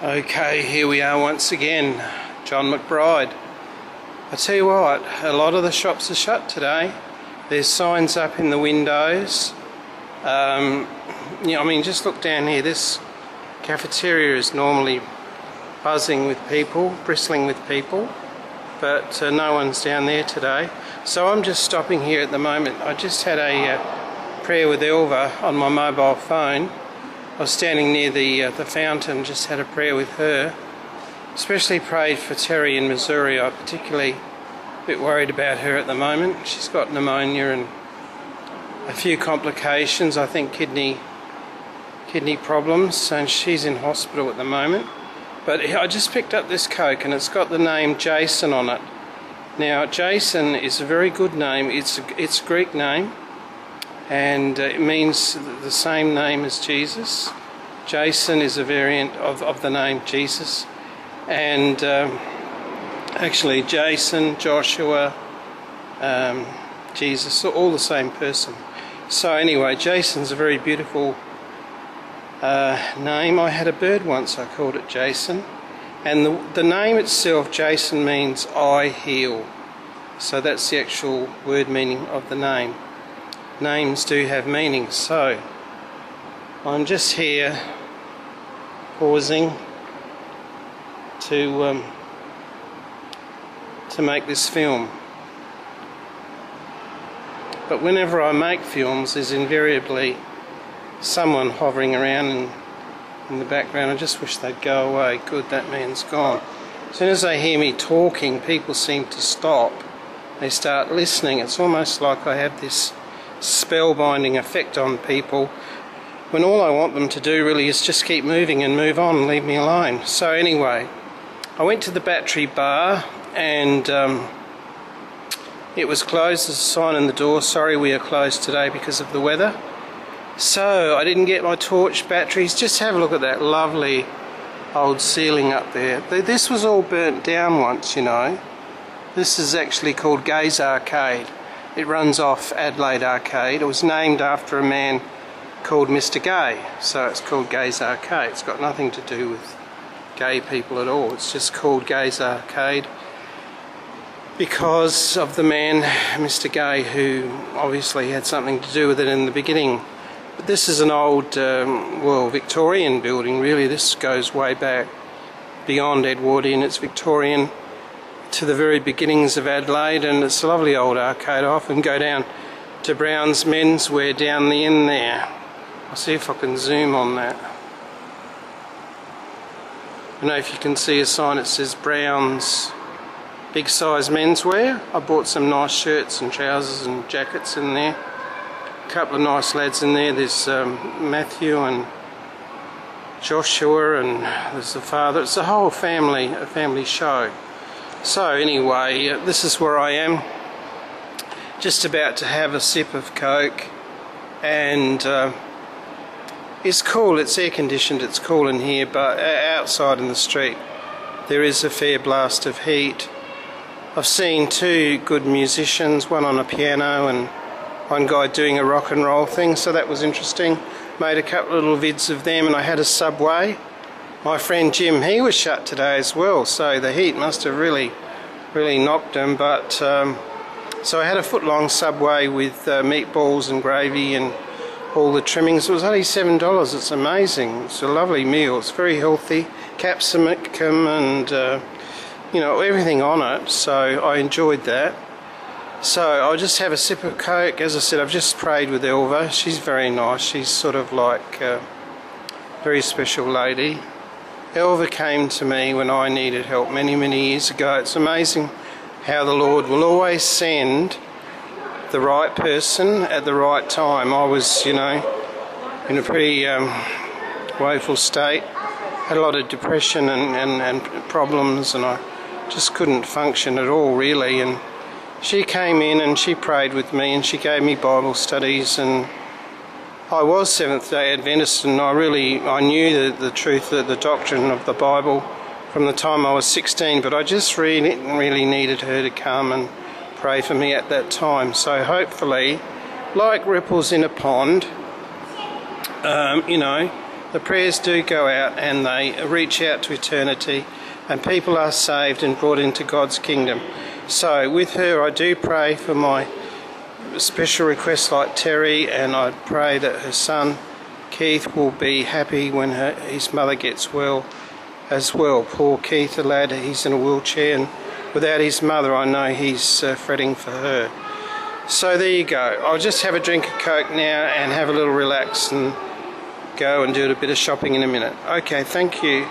Okay, here we are once again, John McBride. I tell you what, a lot of the shops are shut today. There's signs up in the windows. Just look down here. This cafeteria is normally buzzing with people, bristling with people, but no one's down there today. So I'm just stopping here at the moment. I just had a prayer with Elva on my mobile phone. I was standing near the fountain, just had a prayer with her. Especially prayed for Terry in Missouri. I'm particularly a bit worried about her at the moment. She's got pneumonia and a few complications, I think kidney problems, and she's in hospital at the moment. But I just picked up this Coke and it's got the name Jason on it. Now Jason is a very good name. It's a Greek name, and it means the same name as Jesus. Jason is a variant of the name Jesus, and actually Jason, Joshua, Jesus, all the same person. So anyway, Jason's a very beautiful name. I had a bird once, I called it Jason, and the name itself, Jason, means I heal. So that's the actual word meaning of the name. Names do have meaning. So I'm just here pausing to make this film. But whenever I make films, there's invariably someone hovering around in the background. I just wish they'd go away. Good, that man's gone. As soon as they hear me talking, people seem to stop. They start listening. It's almost like I have this spellbinding effect on people, when all I want them to do really is just keep moving and move on and leave me alone. So anyway, I went to the Battery Bar and it was closed. There's a sign on the door, sorry we are closed today because of the weather. So I didn't get my torch batteries. Just have a look at that lovely old ceiling up there. This was all burnt down once, you know. This is actually called Gay's Arcade. It runs off Adelaide Arcade. It was named after a man called Mr. Gay, so it's called Gay's Arcade. It's got nothing to do with gay people at all. It's just called Gay's Arcade because of the man, Mr. Gay, who obviously had something to do with it in the beginning. But this is an old, Victorian building really. This goes way back beyond Edwardian. It's Victorian to the very beginnings of Adelaide, and it's a lovely old arcade. I often go down to Brown's Menswear down the end there. I'll see if I can zoom on that. I don't know if you can see a sign that says Brown's Big Size Menswear. I bought some nice shirts and trousers and jackets in there. A couple of nice lads in there. There's Matthew and Joshua, and there's the father. It's a whole family, a family show. So anyway, this is where I am, just about to have a sip of Coke, and it's cool, it's air conditioned, it's cool in here, but outside in the street there is a fair blast of heat. I've seen two good musicians, one on a piano and one guy doing a rock and roll thing, so that was interesting. Made a couple of little vids of them, and I had a Subway. My friend Jim, he was shut today as well, so the heat must have really knocked him. But so I had a foot-long Subway with meatballs and gravy and all the trimmings. It was only $7. It's amazing. It's a lovely meal. It's very healthy, capsicum and everything on it. So I enjoyed that. So I'll just have a sip of Coke. As I said, I've just prayed with Elva. She's very nice. She's sort of like a very special lady. Elva came to me when I needed help many years ago. It's amazing how the Lord will always send the right person at the right time. I was, in a pretty woeful state. Had a lot of depression and problems, and I just couldn't function at all really. And she came in and she prayed with me and she gave me Bible studies, and I was Seventh-day Adventist, and I knew the truth, the doctrine of the Bible from the time I was 16, but I just really needed her to come and pray for me at that time. So hopefully, like ripples in a pond, the prayers do go out and they reach out to eternity, and people are saved and brought into God's kingdom. So with her I do pray for my special requests like Terry, and I pray that her son Keith will be happy when his mother gets well as well. Poor Keith, the lad, he's in a wheelchair, and without his mother I know he's fretting for her. So there you go. I'll just have a drink of Coke now and have a little relax and go and do a bit of shopping in a minute. Okay, thank you.